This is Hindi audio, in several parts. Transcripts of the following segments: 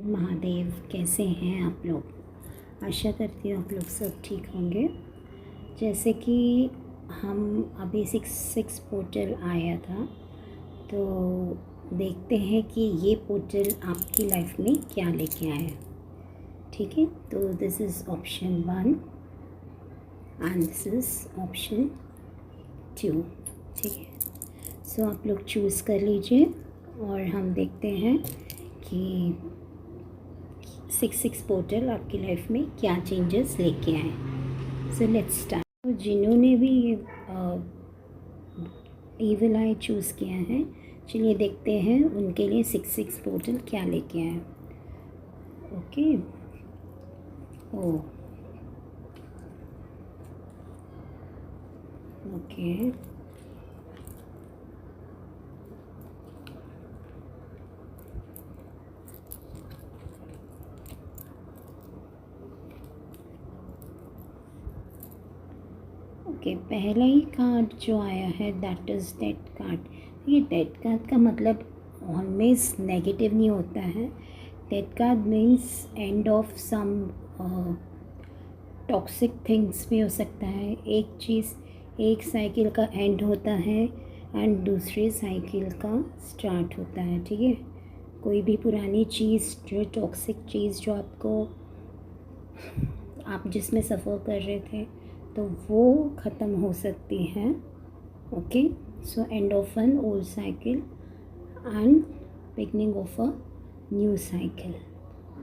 महादेव, कैसे हैं आप लोग। आशा करती हूँ आप लोग सब ठीक होंगे। जैसे कि हम अभी 6 पोर्टल आया था, तो देखते हैं कि ये पोर्टल आपकी लाइफ में क्या लेके आया। ठीक है, तो this is option 1 and this is option 2। ठीक है, सो आप लोग चूज़ कर लीजिए और हम देखते हैं कि 6 पोर्टल आपकी लाइफ में क्या चेंजेस लेके आए। So let's start. तो जिन्होंने भी ईविल आई चूज़ किया है, चलिए देखते हैं उनके लिए 6 पोर्टल क्या लेके आए। Okay, oh okay, okay. पहला ही कार्ड जो आया है दैट इज़ डेथ कार्ड। ये डेथ कार्ड का मतलब ऑलवेज नेगेटिव नहीं होता है। Death card means end of some toxic things भी हो सकता है। एक चीज़, एक साइकिल का एंड होता है एंड दूसरे साइकिल का स्टार्ट होता है। ठीक है, कोई भी पुरानी चीज़ जो टॉक्सिक चीज़ जो आप जिसमें सफ़र कर रहे थे, तो वो ख़त्म हो सकती है। Okay, so end of an old cycle and beginning of a new cycle.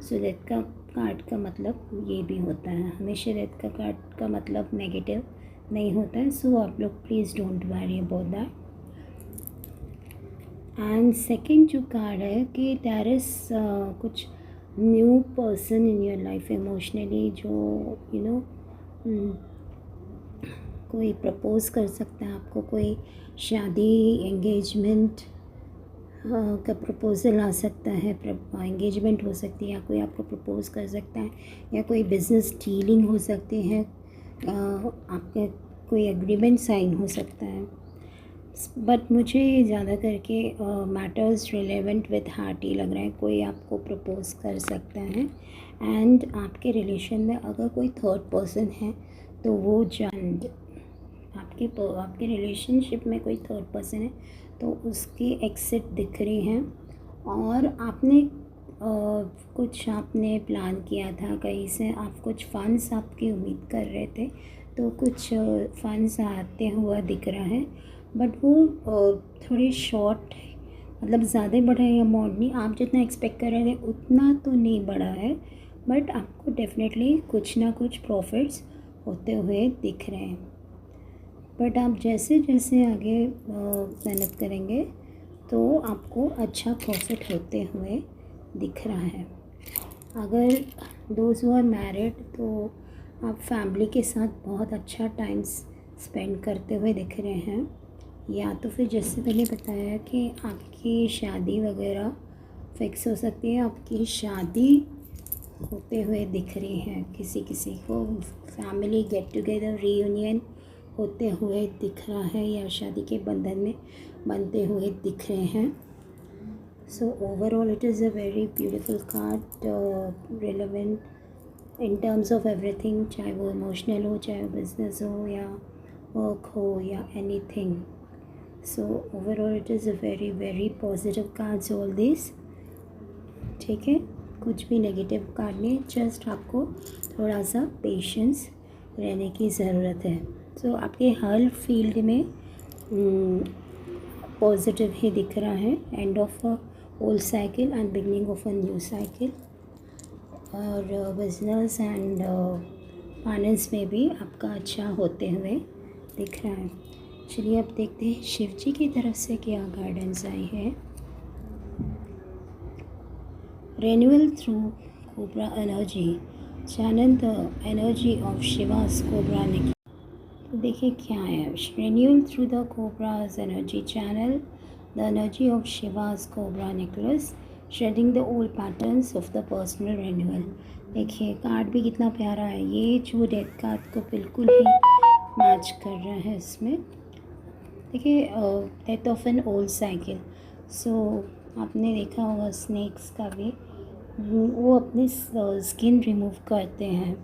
So death का कार्ड का मतलब ये भी होता है। हमेशा डेथ का कार्ड का मतलब नेगेटिव नहीं होता है। सो आप लोग please don't worry about that. And second जो कार्ड है कि देयर इज़ कुछ new person in your life emotionally, जो यू नो कोई प्रपोज़ कर सकता है आपको। कोई शादी, एंगेजमेंट का प्रपोज़ल आ सकता है। एंगेजमेंट हो सकती है, या कोई आपको प्रपोज़ कर सकता है, या कोई बिज़नेस डीलिंग हो सकती है, आपका कोई एग्रीमेंट साइन हो सकता है। बट मुझे ज़्यादा करके मैटर्स रिलेवेंट विद हार्ट ही लग रहा है। कोई आपको प्रपोज़ कर सकता है एंड आपके रिलेशन में अगर कोई थर्ड पर्सन है तो वो जान आपके रिलेशनशिप में कोई थर्ड पर्सन है तो उसकी एक्सिट दिख रही है। और आपने कुछ आपने प्लान किया था कहीं से, आप कुछ फ़ंड्स आपकी उम्मीद कर रहे थे, तो कुछ फ़ंड्स आते हुआ दिख रहा है। बट वो थोड़ी शॉर्ट, मतलब ज़्यादा बड़ा अमाउंट नहीं, आप जितना एक्सपेक्ट कर रहे थे उतना तो नहीं बढ़ा है, बट आपको डेफिनेटली कुछ ना कुछ प्रॉफिट्स होते हुए दिख रहे हैं। बट आप जैसे जैसे आगे मेहनत करेंगे तो आपको अच्छा प्रॉफिट होते हुए दिख रहा है। अगर दोस्त हु आर मैरिड, तो आप फैमिली के साथ बहुत अच्छा टाइम स्पेंड करते हुए दिख रहे हैं। या तो फिर जैसे मैंने बताया कि आपकी शादी वगैरह फिक्स हो सकती है, आपकी शादी होते हुए दिख रही है। किसी किसी को फैमिली गेट टुगेदर, रीयूनियन होते हुए दिख रहा है, या शादी के बंधन में बनते हुए दिख रहे हैं। So overall it is a very beautiful card, relevant in terms of everything, चाहे वो इमोशनल हो, चाहे वो बिजनेस हो, या वर्क हो, या anything. So overall it is a very very positive cards all this. ठीक है, कुछ भी नेगेटिव कार्ड नहीं, जस्ट आपको थोड़ा सा पेशेंस रहने की ज़रूरत है। सो आपके हर फील्ड में पॉजिटिव ही दिख रहा है। End of a old cycle and beginning of a new cycle. और बिजनेस एंड फाइनेंस में भी आपका अच्छा होते हुए दिख रहा है। चलिए अब देखते हैं शिव जी की तरफ से क्या गाइडेंस आई है। Renewal through cobra energy, channel the energy of Shivas cobra necklace. तो देखिए क्या है, renewal through the cobras energy channel the energy of Shivas cobra necklace, shedding the old patterns of the personal renewal. देखिए कार्ड भी कितना प्यारा है, ये जो डेथ कार्ड को बिल्कुल ही मैच कर रहा है इसमें। देखिए death of an old cycle. So आपने देखा होगा स्नेक्स का भी वो अपनी स्किन रिमूव करते हैं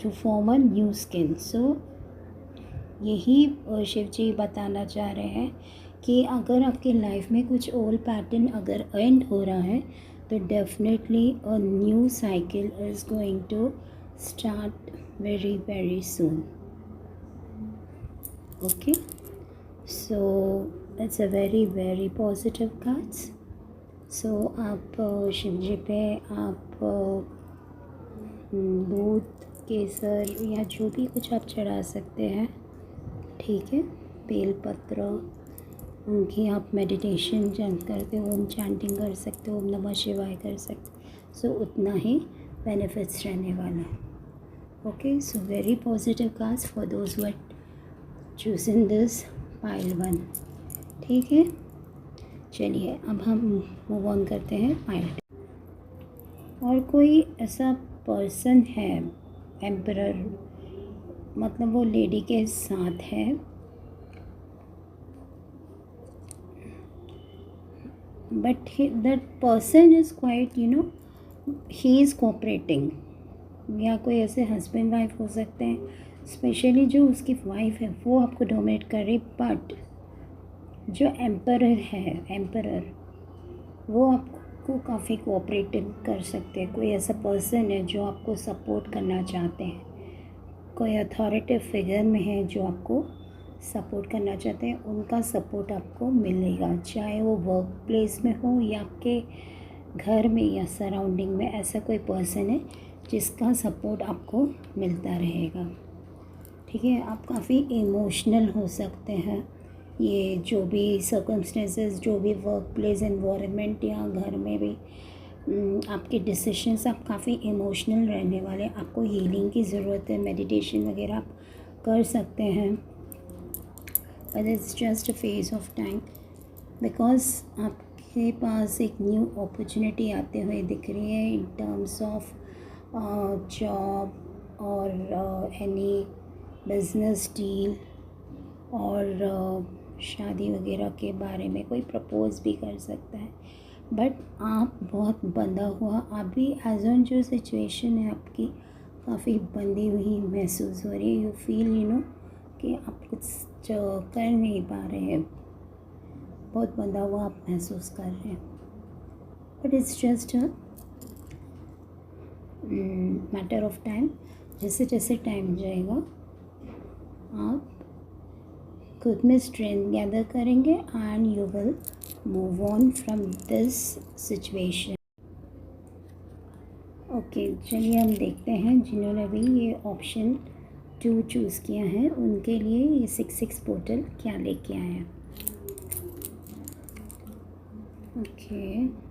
to form a new skin. So यही शिव जी बताना चाह रहे हैं कि अगर आपकी लाइफ में कुछ ओल्ड पैटर्न अगर एंड हो रहा है तो definitely a new cycle is going to start very very soon. Okay, so it's a very very positive cards. So आप शिव जी पे आप दूध, केसर या जो भी कुछ आप चढ़ा सकते हैं, ठीक है, बेल पत्र, उनकी आप मेडिटेशन करते हो, ओम चैंटिंग कर सकते हो, ओम नमः शिवाय कर सकते हो। सो उतना ही बेनिफिट्स रहने वाला है। Okay, so very positive cards for those who have chosen this pile 1। ठीक है, चलिए अब हम मूव ऑन करते हैं पाइल 2। और कोई ऐसा पर्सन है, एम्परर, मतलब वो लेडी के साथ है, but that person is quite he is cooperating. या कोई ऐसे हस्बैंड वाइफ हो सकते हैं, स्पेशली जो उसकी वाइफ है वो आपको डोमिनेट कर रही, बट जो एम्परर वो आपको काफ़ी कोऑपरेटिव कर सकते हैं। कोई ऐसा पर्सन है जो आपको सपोर्ट करना चाहते हैं, कोई अथॉरिटिव फिगर में है जो आपको सपोर्ट करना चाहते हैं, उनका सपोर्ट आपको मिलेगा, चाहे वो वर्क प्लेस में हो या आपके घर में या सराउंडिंग में। ऐसा कोई पर्सन है जिसका सपोर्ट आपको मिलता रहेगा। ठीक है, आप काफ़ी इमोशनल हो सकते हैं। ये जो भी सर्कमस्टेंसेस, जो भी वर्क प्लेस एनवायरनमेंट या घर में भी आपके डिसीशंस, आप काफ़ी इमोशनल रहने वाले। आपको हीलिंग की ज़रूरत है, मेडिटेशन वगैरह आप कर सकते हैं, but it's just a phase of time, because आपके पास एक न्यू अपॉर्चुनिटी आते हुए दिख रही है इन टर्म्स ऑफ जॉब और एनी बिजनेस डील, और शादी वगैरह के बारे में कोई प्रपोज़ भी कर सकता है। बट आप बहुत बंधा हुआ, आप भी एज ऑन जो सिचुएशन है आपकी काफ़ी बंधी हुई महसूस हो रही है। यू फील कि आप कुछ कर नहीं पा रहे हैं, बहुत बंधा हुआ आप महसूस कर रहे हैं, but it's just a matter of time. जैसे जैसे टाइम जाएगा आप खुद में स्ट्रेंथ गैदर करेंगे and you will move on from this situation. Okay, चलिए हम देखते हैं जिन्होंने भी ये ऑप्शन 2 चूज़ किया है उनके लिए ये 6 पोर्टल क्या लेके आए हैं। Okay,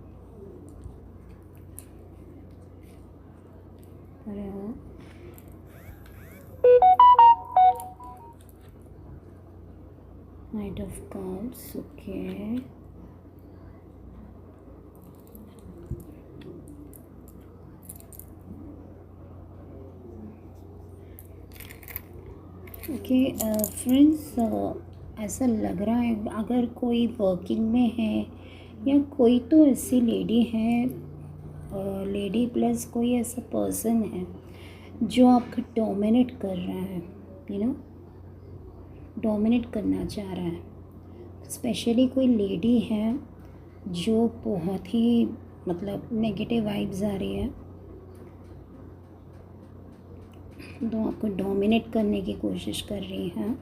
night of cards. Okay, friends, ऐसा लग रहा है अगर कोई वर्किंग में है या कोई तो ऐसी लेडी है, लेडी प्लस कोई ऐसा पर्सन है जो आपको डोमिनेट कर रहा है, डोमिनेट करना चाह रहा है। स्पेशली कोई लेडी है जो बहुत ही मतलब नेगेटिव वाइब्स आ रही है, तो आपको डोमिनेट करने की कोशिश कर रही हैं।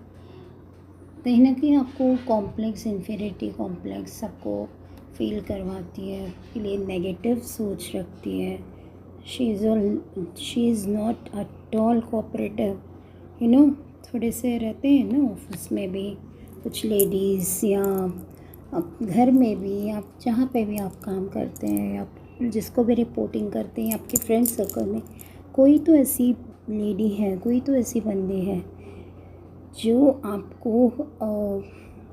कहीं ना कहीं आपको कॉम्प्लेक्स, इन्फीरियरिटी कॉम्प्लेक्स आपको फील करवाती है, के लिए नेगेटिव सोच रखती है। She is not at all cooperative. थोड़े से रहते हैं ना ऑफिस में भी कुछ लेडीज़, या आप घर में भी, आप जहाँ पे भी आप काम करते हैं, या जिसको भी रिपोर्टिंग करते हैं, आपके फ्रेंड सर्कल में कोई तो ऐसी लेडी है, कोई तो ऐसी बंदी है जो आपको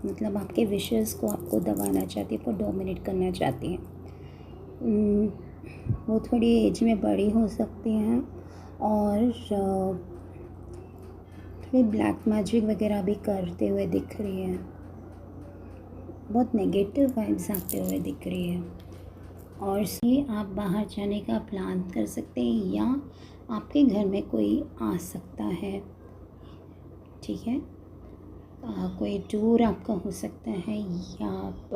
मतलब आपके विशेस को आपको दबाना चाहती है, आपको डोमिनेट करना चाहती है। वो थोड़ी एज में बड़ी हो सकती हैं और थोड़ी ब्लैक मैजिक वगैरह भी करते हुए दिख रही है, बहुत नेगेटिव वाइब्स आते हुए दिख रही है। और ये आप बाहर जाने का प्लान कर सकते हैं या आपके घर में कोई आ सकता है, ठीक है। कोई टूर आपका हो सकता है या आप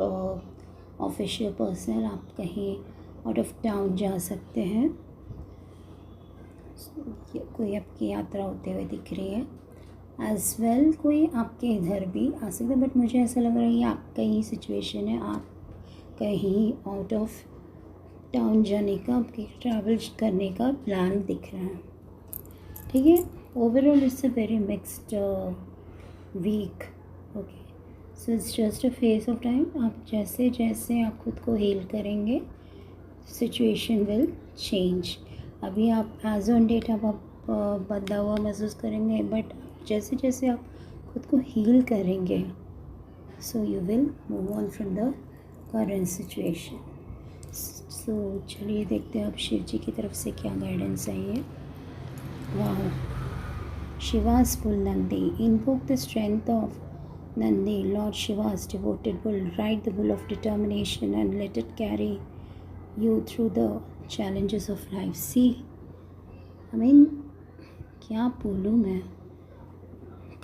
ऑफिशियल पर्सनल आप कहीं आउट ऑफ टाउन जा सकते हैं। कोई आपकी यात्रा होते हुए दिख रही है। एज़ वेल कोई आपके घर भी आ सकता है, बट मुझे ऐसा लग रहा है ये आपका ही सिचुएशन है, आप कहीं आउट ऑफ टाउन जाने का, आपके ट्रैवल करने का प्लान दिख रहा है, ठीक है। Overall it's a very mixed week, okay. So it's just a phase of time. आप जैसे जैसे आप खुद को हील करेंगे सिचुएशन विल चेंज। अभी आप एज ऑन डेट आप बदला हुआ महसूस करेंगे, बट जैसे जैसे आप खुद को हील करेंगे so you will move on from the current situation. So चलिए देखते हैं अब शिव जी की तरफ से क्या गाइडेंस आई है। वाह, Shiva's bull Nandi. Invoke the strength of Nandi, Lord Shiva's devoted bull. Ride the bull of determination and let it carry you through the challenges of life. See, क्या बोलूँ मैं,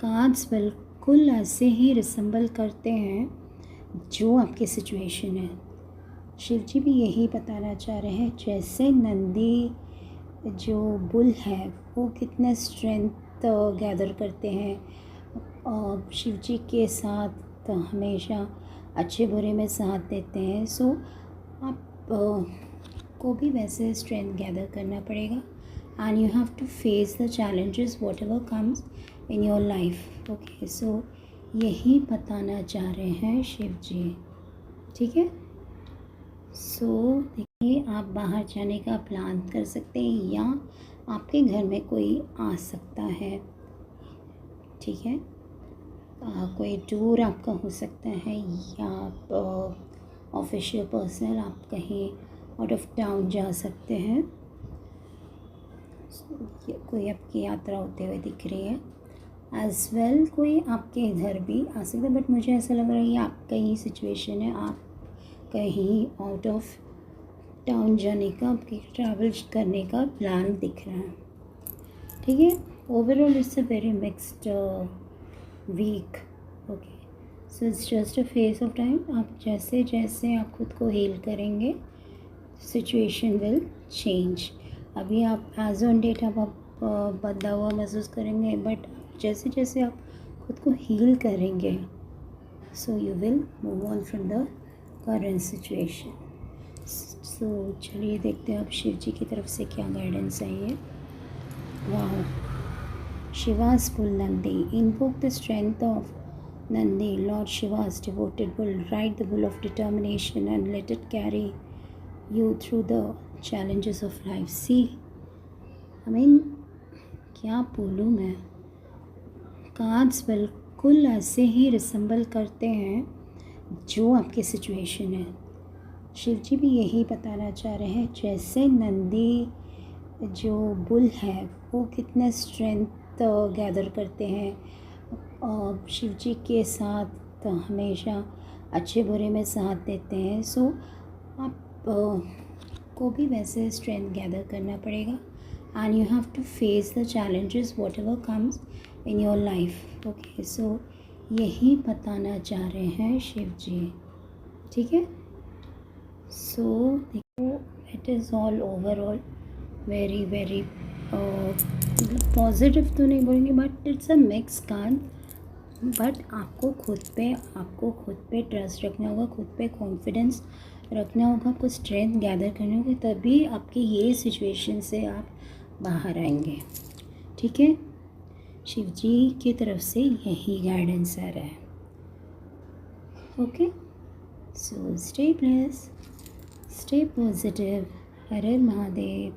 कार्ड्स बिल्कुल ऐसे ही रिसेंबल करते हैं जो आपकी सिचुएशन है। शिव जी भी यही बताना चाह रहे हैं, जैसे नंदी जो बुल है वो कितने स्ट्रेंथ गैदर करते हैं, शिव जी के साथ हमेशा अच्छे बुरे में साथ देते हैं। सो आप को भी वैसे स्ट्रेंथ गैदर करना पड़ेगा and you have to face the challenges whatever comes in your life, okay. So यही बताना चाह रहे हैं शिव जी, ठीक है। सो देखिए आप बाहर जाने का प्लान कर सकते हैं या आपके घर में कोई आ सकता है, ठीक है। कोई टूर आपका हो सकता है या आप ऑफिशियल पर्सनल आप कहीं आउट ऑफ टाउन जा सकते हैं। कोई आपकी यात्रा होते हुए दिख रही है। एज़ वेल कोई आपके घर भी आ सकता है, बट मुझे ऐसा लग रहा है ये आपका ही सिचुएशन है, आप कहीं आउट ऑफ टाउन जाने का, आपके ट्रैवल करने का प्लान दिख रहा है, ठीक है। Overall it's a very mixed week, okay. So it's just a phase of time. आप जैसे जैसे आप खुद को हील करेंगे सिचुएशन विल चेंज। अभी आप एज ऑन डेट आप बदला हुआ महसूस करेंगे, बट जैसे जैसे आप खुद को हील करेंगे so you will move on from the current situation. So चलिए देखते हैं अब शिव जी की तरफ से क्या गाइडेंस आई है। वाह, Shiva's bull Nandi. Invoke the strength of Nandi, Lord Shiva's devoted bull. Ride the bull of determination and let it carry you through the challenges of life. See, क्या बोलूँ मैं, कार्ड्स बिल्कुल ऐसे ही रिसेंबल करते हैं जो आपकी सिचुएशन है। शिव जी भी यही बताना चाह रहे हैं, जैसे नंदी जो बुल है वो कितने स्ट्रेंथ गैदर करते हैं, शिव जी के साथ हमेशा अच्छे बुरे में साथ देते हैं। सो आप को भी वैसे स्ट्रेंथ गैदर करना पड़ेगा and you have to face the challenges whatever comes in your life, okay. So यही बताना चाह रहे हैं शिव जी, ठीक है। सो देखो it is all overall very very positive तो नहीं बोलेंगे, but it's a mix card. But आपको खुद पे ट्रस्ट रखना होगा, खुद पे कॉन्फिडेंस रखना होगा, आपको स्ट्रेंथ गैदर करनी होगी, तभी आपकी ये सिचुएशन से आप बाहर आएंगे, ठीक है। शिव जी की तरफ से यही गाइडेंस आ रहा है, okay. So stay blessed, stay positive. Har Har Mahadev.